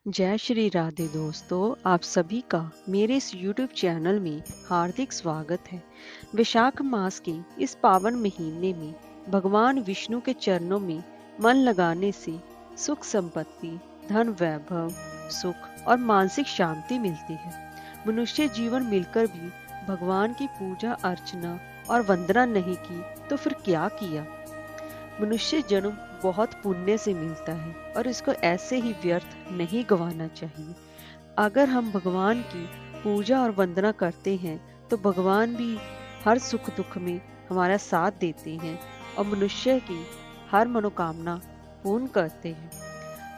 जय श्री राधे दोस्तों, आप सभी का मेरे इस YouTube चैनल में हार्दिक स्वागत है। वैशाख मास के इस पावन महीने में भगवान विष्णु के चरणों में मन लगाने से सुख संपत्ति, धन वैभव, सुख और मानसिक शांति मिलती है। मनुष्य जीवन मिलकर भी भगवान की पूजा अर्चना और वंदना नहीं की तो फिर क्या किया। मनुष्य जन्म बहुत पुण्य से मिलता है और इसको ऐसे ही व्यर्थ नहीं गंवाना चाहिए। अगर हम भगवान की पूजा और वंदना करते हैं तो भगवान भी हर सुख दुख में हमारा साथ देते हैं और मनुष्य की हर मनोकामना पूर्ण करते हैं।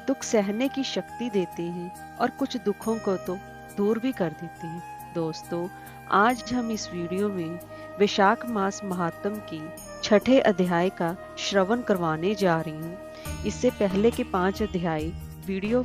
दुख सहने की शक्ति देते हैं और कुछ दुखों को तो दूर भी कर देते हैं। दोस्तों, आज हम इस वीडियो में वैशाख मास महात्म की छठे अध्याय का श्रवण करवाने जा रही हूँ। इससे पहले के 5 अध्याय वीडियो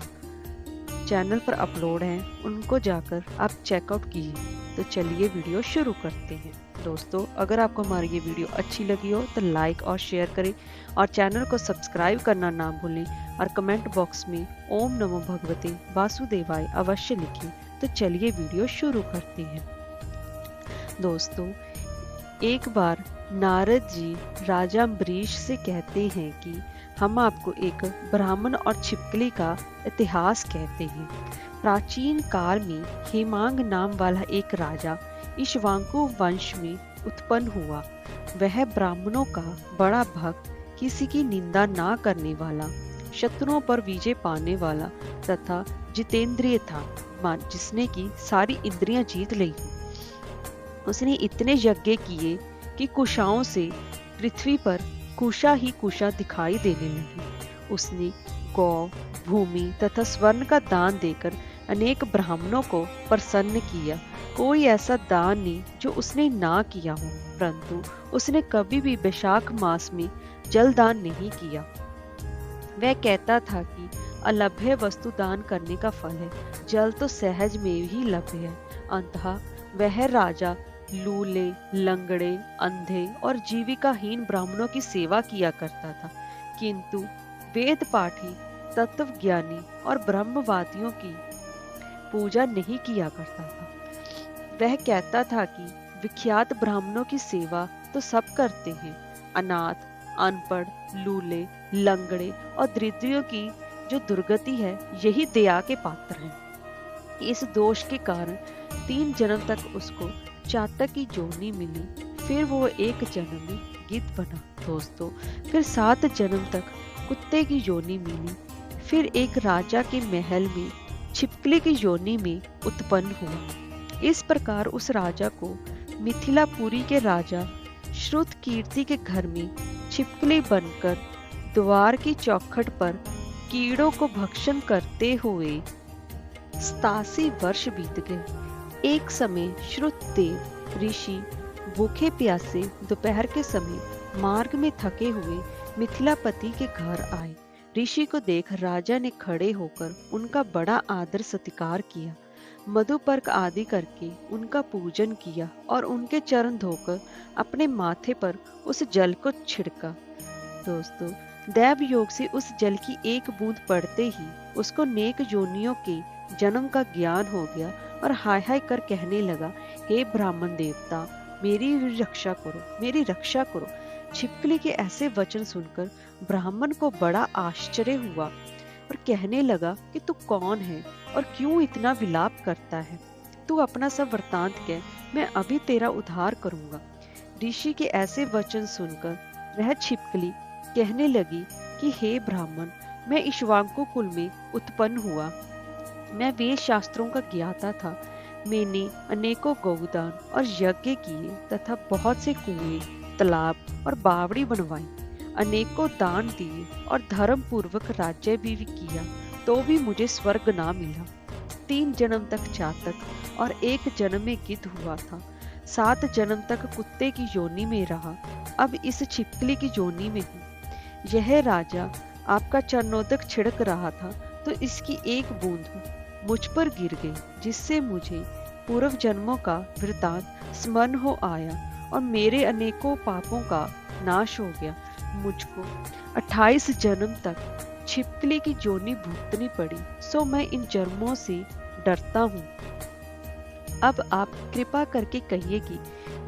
चैनल पर अपलोड हैं, उनको जाकर आप चेकआउट कीजिए। तो चलिए वीडियो शुरू करते हैं। दोस्तों, अगर आपको हमारी ये वीडियो अच्छी लगी हो तो लाइक और शेयर करें और चैनल को सब्सक्राइब करना ना भूलें और कमेंट बॉक्स में ओम नमो भगवते वासुदेवाय अवश्य लिखें। तो चलिए वीडियो शुरू करते हैं। दोस्तों, एक बार नारद जी राजा अम्बरीश से कहते हैं कि हम आपको एक ब्राह्मण और छिपकली का इतिहास कहते हैं। प्राचीन काल में हेमांग नाम वाला एक राजा इक्ष्वाकु वंश में उत्पन्न हुआ। वह ब्राह्मणों का बड़ा भक्त, किसी की निंदा ना करने वाला, शत्रुओं पर विजय पाने वाला तथा जितेंद्रिय था, जिसने की सारी इंद्रियां जीत ली। उसने इतने यज्ञ किए कि कुशाओं से पृथ्वी पर कुशा ही कुशा दिखाई देने लगी। उसने गौ, भूमि तथा स्वर्ण का दान देकर अनेक ब्राह्मणों को प्रसन्न किया। कोई ऐसा दान नहीं जो उसने ना किया हो, परंतु उसने कभी भी वैशाख मास में जल दान नहीं किया। वह कहता था कि अलभ्य वस्तु दान करने का फल है, जल तो सहज में ही लभ्य है। अंततः वह राजा लूले, लंगड़े, अंधे और जीविकाहीन ब्राह्मणों की सेवा किया करता था, किंतु वेद पाठी, तत्वज्ञानी और ब्रह्मवादियों की पूजा नहीं किया करता था। वह कहता था कि विख्यात ब्राह्मणों की सेवा तो सब करते हैं, अनाथ, अनपढ़, लूले, लंगड़े और दरिद्रियों की जो दुर्गति है, यही दया के पात्र हैं। इस दोष के कारण 3 जन्म तक उसको चातक की जोनी मिली। फिर वो एक जन्म में गिद्ध बना। दोस्तों, फिर 7 जन्म तक कुत्ते की योनि मिली। फिर एक राजा के महल में छिपकली की योनि में उत्पन्न हुआ। इस प्रकार उस राजा को मिथिलापुरी के राजा श्रुत कीर्ति के घर में छिपकली बनकर द्वार की चौखट पर कीड़ों को भक्षण करते हुए 87 वर्ष बीत गए। एक समय श्रुतदेव ऋषि भूखे प्यासे दोपहर के समय मार्ग में थके हुए मिथिलापति के घर आए। ऋषि को देख राजा ने खड़े होकर उनका बड़ा आदर सत्कार किया, मधुपर्क आदि करके उनका पूजन किया और उनके चरण धोकर अपने माथे पर उस जल को छिड़का। दोस्तों, दैव योग से उस जल की एक बूंद पड़ते ही उसको नेक योनियों के जन्म का ज्ञान हो गया और हाय हाय कर कहने लगा, हे ब्राह्मण देवता, मेरी रक्षा करो, मेरी रक्षा करो। छिपकली के ऐसे वचन सुनकर ब्राह्मण को बड़ा आश्चर्य हुआ और कहने लगा कि तू कौन है और क्यों इतना विलाप करता है। तू अपना सब वृतांत कह, मैं अभी तेरा उद्धार करूंगा। ऋषि के ऐसे वचन सुनकर वह छिपकली कहने लगी कि हे ब्राह्मण, मैं इक्ष्वाकु कुल में उत्पन्न हुआ। मैं वेद शास्त्रों का ज्ञाता था। मैंने अनेकों गौदान और यज्ञ किए तथा बहुत से कुएं, तालाब और बावड़ी बनवाई, अनेकों दान दिए और धर्म पूर्वक राज्य भी किया, तो भी मुझे स्वर्ग ना मिला। 3 जन्म तक चातक और 1 जन्म में गिद्ध हुआ था। 7 जन्म तक कुत्ते की योनि में रहा, अब इस छिपकली की योनि में हूँ। यह राजा आपका चरणोदक छिड़क रहा था तो इसकी एक बूंद मुझ पर गिर गई, जिससे मुझे पूर्व जन्मों का वृतांत स्मरण हो आया और मेरे अनेकों पापों का नाश हो गया। मुझको 28 जन्म तक छिपकली की जोनी भुगतनी पड़ी, सो मैं इन जन्मों से डरता हूँ। अब आप कृपा करके कहिए कि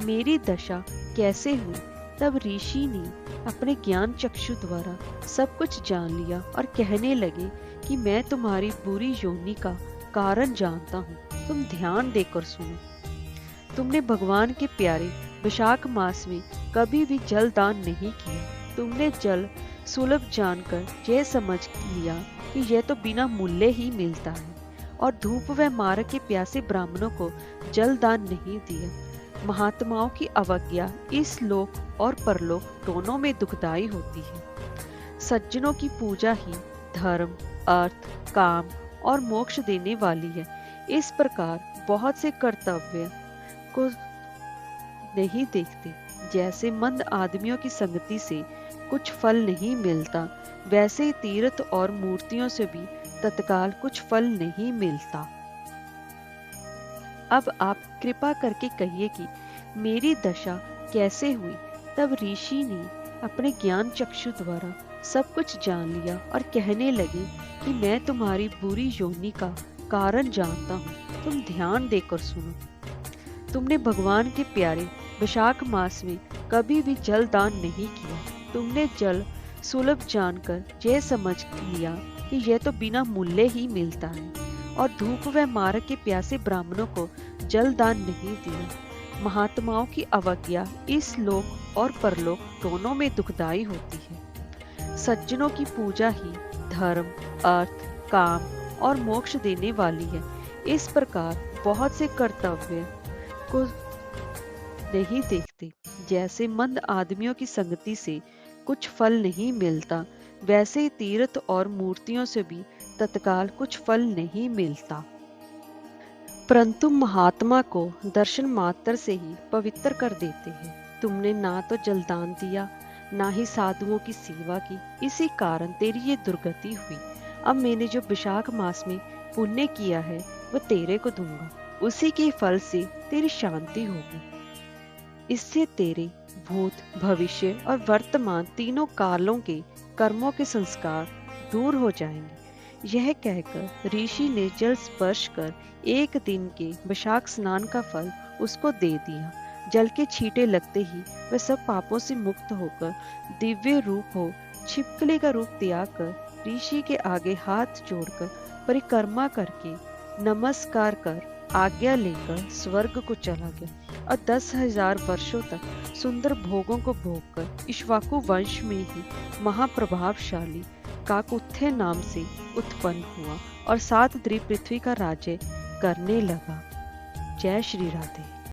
मेरी दशा कैसे हुई। तब ऋषि ने अपने ज्ञान चक्षु द्वारा सब कुछ जान लिया और कहने लगे कि मैं तुम्हारी बुरी योनि का कारण जानता हूँ, तुम ध्यान देकर सुनो। तुमने भगवान के प्यारे वैशाख मास में कभी भी जल दान नहीं किया। तुमने जल सुलभ जानकर यह समझ लिया कि यह तो बिना मूल्य ही मिलता है, और धूप व मार्ग के प्यासे ब्राह्मणों को जल दान नहीं दिया। महात्माओं की अवज्ञा इस लोक और परलोक दोनों में दुखदाई होती है। सज्जनों की पूजा ही धर्म, अर्थ, काम और मोक्ष देने वाली है। इस प्रकार बहुत से कर्तव्य को नहीं देखते। जैसे मंद आदमियों की संगति से कुछ फल नहीं मिलता, वैसे ही तीर्थ और मूर्तियों से भी तत्काल कुछ फल नहीं मिलता। अब आप कृपा करके कहिए कि मेरी दशा कैसे हुई। तब ऋषि ने अपने ज्ञान चक्षु द्वारा सब कुछ जान लिया और कहने लगे कि मैं तुम्हारी बुरी योनि का कारण जानता हूँ, तुम ध्यान देकर सुनो। तुमने भगवान के प्यारे वैशाख मास में कभी भी जल दान नहीं किया। तुमने जल सुलभ जानकर यह समझ लिया कि यह तो बिना मूल्य ही मिलता है, और धूप व मार्ग के प्यासे ब्राह्मणों को जल दान नहीं दिया। महात्माओं की अवज्ञा इस लोक और परलोक दोनों में दुखदाई होती है। सज्जनों की पूजा ही धर्म, अर्थ, काम और मोक्ष देने वाली है। इस प्रकार बहुत से कर्तव्य को नहीं देखते। जैसे मंद आदमियों की संगति से कुछ फल नहीं मिलता, वैसे ही तीर्थ और मूर्तियों से भी तत्काल कुछ फल नहीं मिलता। परंतु महात्मा को दर्शन मात्र से ही पवित्र कर देते हैं। तुमने ना तो जलदान दिया, ना ही साधुओं की सेवा की, इसी कारण तेरी ये दुर्गति हुई। अब मैंने जो वैशाख मास में पुण्य किया है वह तेरे को दूंगा, उसी के फल से तेरी शांति होगी। इससे तेरे भूत, भविष्य और वर्तमान तीनों कालों के कर्मों के संस्कार दूर हो जाएंगे। यह कहकर ऋषि ने जल स्पर्श कर एक दिन के वैशाख स्नान का फल उसको दे दिया। जल के छींटे लगते ही वह सब पापों से मुक्त होकर दिव्य रूप हो छिपकली का रूप त्याग कर ऋषि के आगे हाथ जोड़कर परिक्रमा करके नमस्कार कर आज्ञा लेकर स्वर्ग को चला गया और 10,000 वर्षों तक सुंदर भोगों को भोगकर इक्ष्वाकु वंश में ही महाप्रभावशाली काकुत्थे नाम से उत्पन्न हुआ और 7 द्वीप पृथ्वी का राज्य करने लगा। जय श्री राधे।